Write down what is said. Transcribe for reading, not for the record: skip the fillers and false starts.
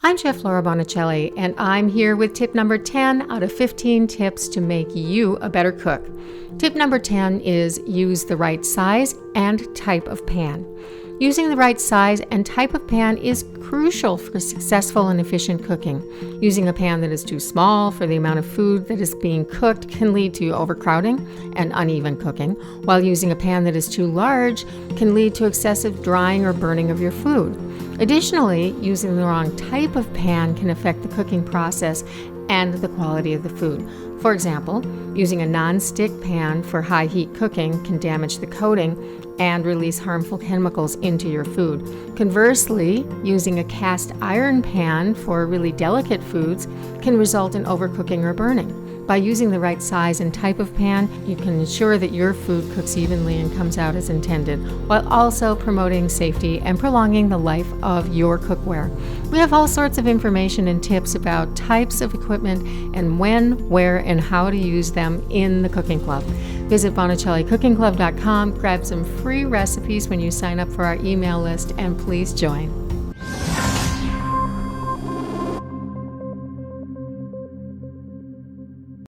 I'm Chef Laura Bonicelli, and I'm here with tip number 10 out of 15 tips to make you a better cook. Tip number 10 is use the right size and type of pan. Using the right size and type of pan is crucial for successful and efficient cooking. Using a pan that is too small for the amount of food that is being cooked can lead to overcrowding and uneven cooking, while using a pan that is too large can lead to excessive drying or burning of your food. Additionally, using the wrong type of pan can affect the cooking process and the quality of the food. For example, using a non-stick pan for high heat cooking can damage the coating and release harmful chemicals into your food. Conversely, using a cast iron pan for really delicate foods can result in overcooking or burning. By using the right size and type of pan, you can ensure that your food cooks evenly and comes out as intended, while also promoting safety and prolonging the life of your cookware. We have all sorts of information and tips about types of equipment and when, where, and how to use them in the Cooking Club. Visit BonicelliCookingClub.com, grab some free recipes when you sign up for our email list, and please join.